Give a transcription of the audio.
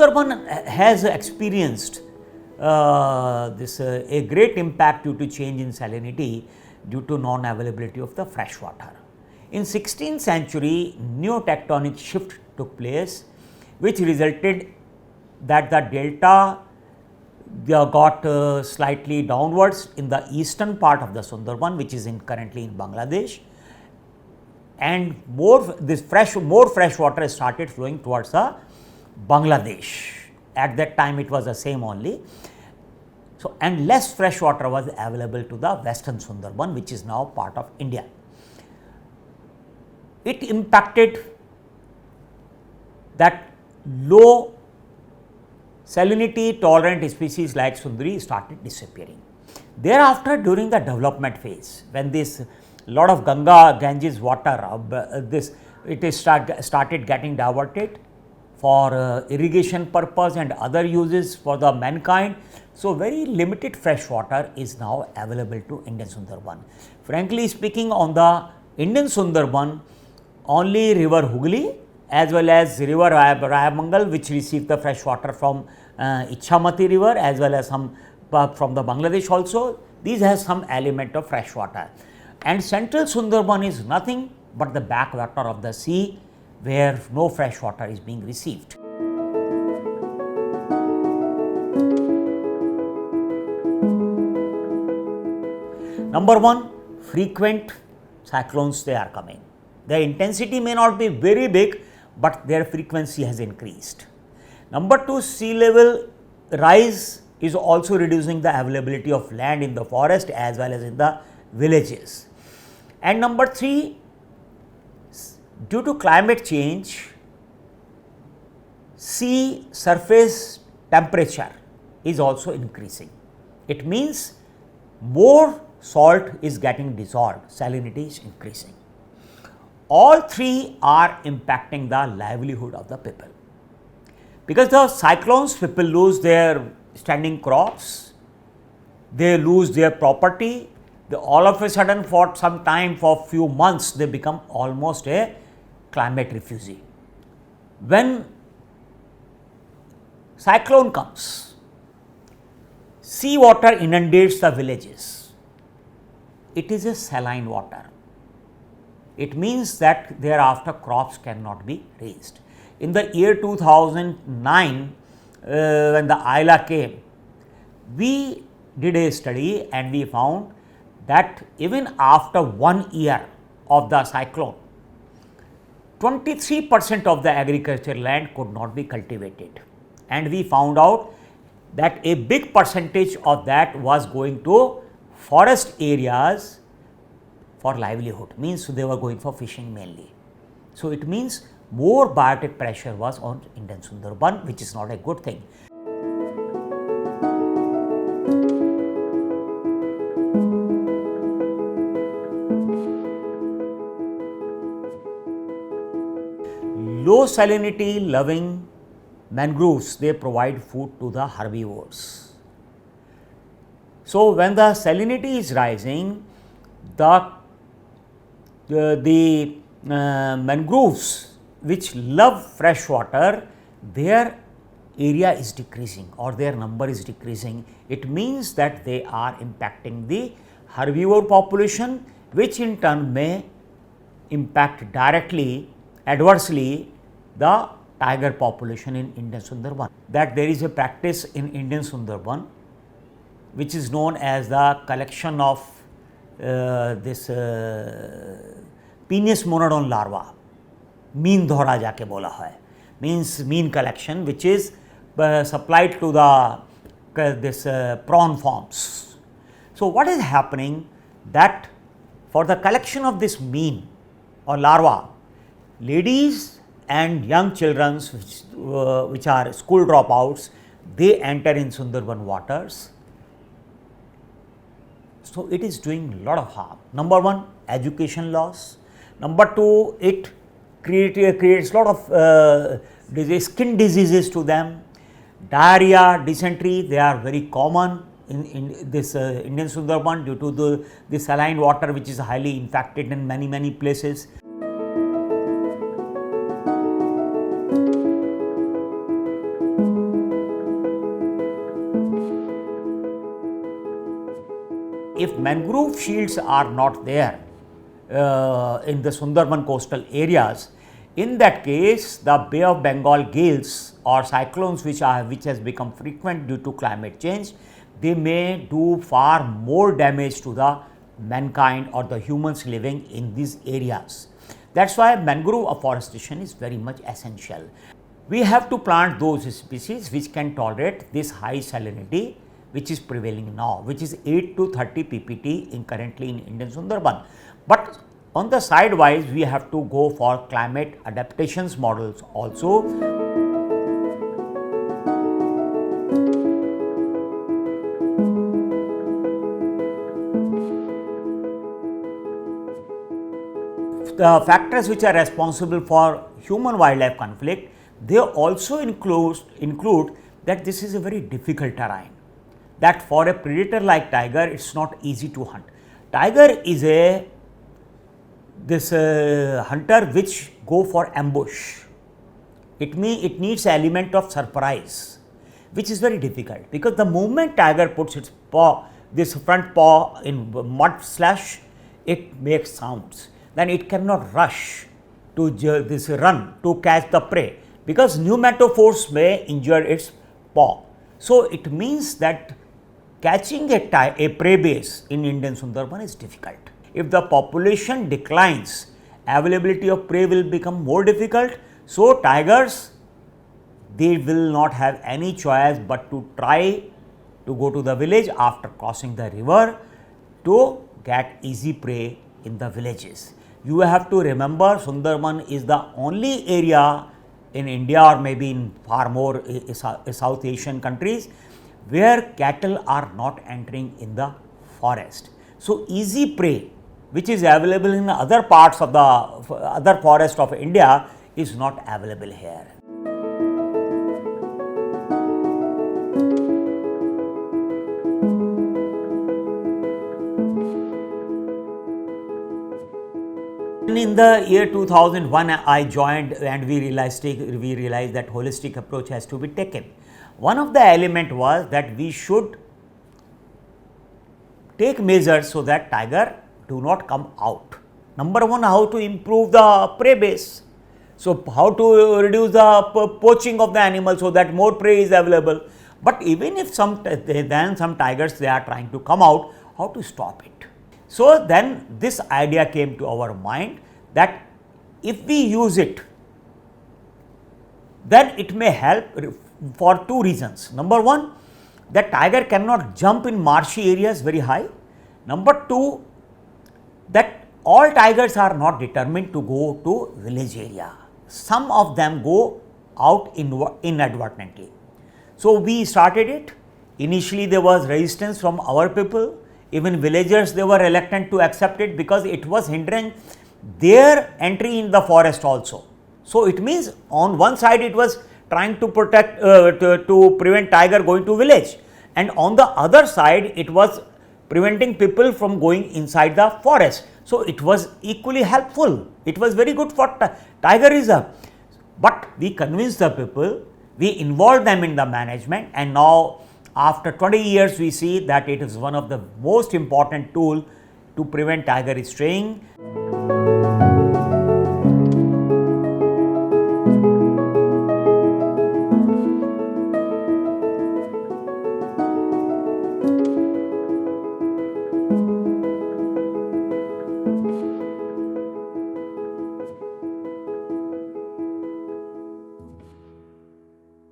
Sundarban has experienced a great impact due to change in salinity due to non-availability of the fresh water. In 16th century, new tectonic shift took place, which resulted that the delta got slightly downwards in the eastern part of the Sundarban, which is currently in Bangladesh, and more fresh water started flowing towards the Bangladesh. At that time it was the same only. So, and less fresh water was available to the western Sundarban, which is now part of India. It impacted that low salinity tolerant species like Sundari started disappearing. Thereafter, during the development phase, when this lot of Ganges water started getting diverted for irrigation purpose and other uses for the mankind. So, very limited fresh water is now available to Indian Sundarban. Frankly speaking, on the Indian Sundarban, only river Hooghly as well as river Rayamangal, which receive the fresh water from Ichamati river as well as some from the Bangladesh also, these has some element of fresh water. And central Sundarban is nothing but the backwater of the sea, where no fresh water is being received. Number one, frequent cyclones they are coming. Their intensity may not be very big, but their frequency has increased. Number two, sea level rise is also reducing the availability of land in the forest as well as in the villages. And number three, due to climate change, sea surface temperature is also increasing. It means more salt is getting dissolved, salinity is increasing. All three are impacting the livelihood of the people. Because the cyclones, people lose their standing crops, they lose their property, they all of a sudden for some time, for few months, they become almost a climate refugee. When cyclone comes, sea water inundates the villages. It is a saline water. It means that thereafter crops cannot be raised. In the year 2009, when the Ayla came, we did a study and we found that even after 1 year of the cyclone, 23% of the agricultural land could not be cultivated, and we found out that a big percentage of that was going to forest areas for livelihood, means they were going for fishing mainly. So, it means more biotic pressure was on Indian Sundarban, which is not a good thing. Low salinity loving mangroves, they provide food to the herbivores. So, when the salinity is rising, the mangroves which love fresh water, their area is decreasing or their number is decreasing. It means that they are impacting the herbivore population, which in turn may impact directly, adversely the tiger population in Indian Sundarban. That there is a practice in Indian Sundarban which is known as the collection of Penis monodon larva, mean dhora jaake bola hai, means mean collection, which is supplied to the prawn farms. So, what is happening that for the collection of this mean or larva, ladies and young children which are school dropouts, they enter in Sundarban waters. So, it is doing lot of harm. Number one, education loss. Number two, it creates lot of skin diseases to them. Diarrhea, dysentery, they are very common in this Indian Sundarban due to the saline water, which is highly infected in many places. if mangrove shields are not there in the Sundarban coastal areas, in that case the Bay of Bengal gales or cyclones which has become frequent due to climate change, they may do far more damage to the mankind or the humans living in these areas. That is why mangrove afforestation is very much essential. We have to plant those species which can tolerate this high salinity which is prevailing now, which is 8 to 30 ppt currently in Indian Sundarban. But on the sidewise, we have to go for climate adaptations models also. The factors which are responsible for human wildlife conflict, they also include that this is a very difficult terrain, that for a predator like tiger it is not easy to hunt. Tiger is a hunter which go for ambush. It needs an element of surprise, which is very difficult, because the moment tiger puts its paw, this front paw in mud slush, it makes sounds. Then it cannot rush to run to catch the prey, because pneumatophores may injure its paw. So it means that catching a prey base in Indian Sundarban is difficult. If the population declines, availability of prey will become more difficult. So tigers, they will not have any choice but to try to go to the village after crossing the river to get easy prey in the villages. You have to remember, Sundarban is the only area in India or maybe in far more South Asian countries where cattle are not entering in the forest. So easy prey which is available in other parts of the other forest of India is not available here. In the year 2001, I joined and we realized that holistic approach has to be taken. One of the element was that we should take measures so that tiger do not come out. Number one, how to improve the prey base. So how to reduce the poaching of the animal so that more prey is available. But even if some tigers they are trying to come out, how to stop it? So then this idea came to our mind that if we use it, then it may help for two reasons. Number one, the tiger cannot jump in marshy areas very high. Number two, that all tigers are not determined to go to village area. Some of them go out inadvertently. So we started it. Initially there was resistance from our people. Even villagers, they were reluctant to accept it because it was hindering their entry in the forest also. So it means on one side it was trying to protect to prevent tiger going to village, and on the other side it was preventing people from going inside the forest. So it was equally helpful. It was very good for tiger reserve. But we convinced the people, we involved them in the management, and now after 20 years we see that it is one of the most important tool to prevent tiger straying.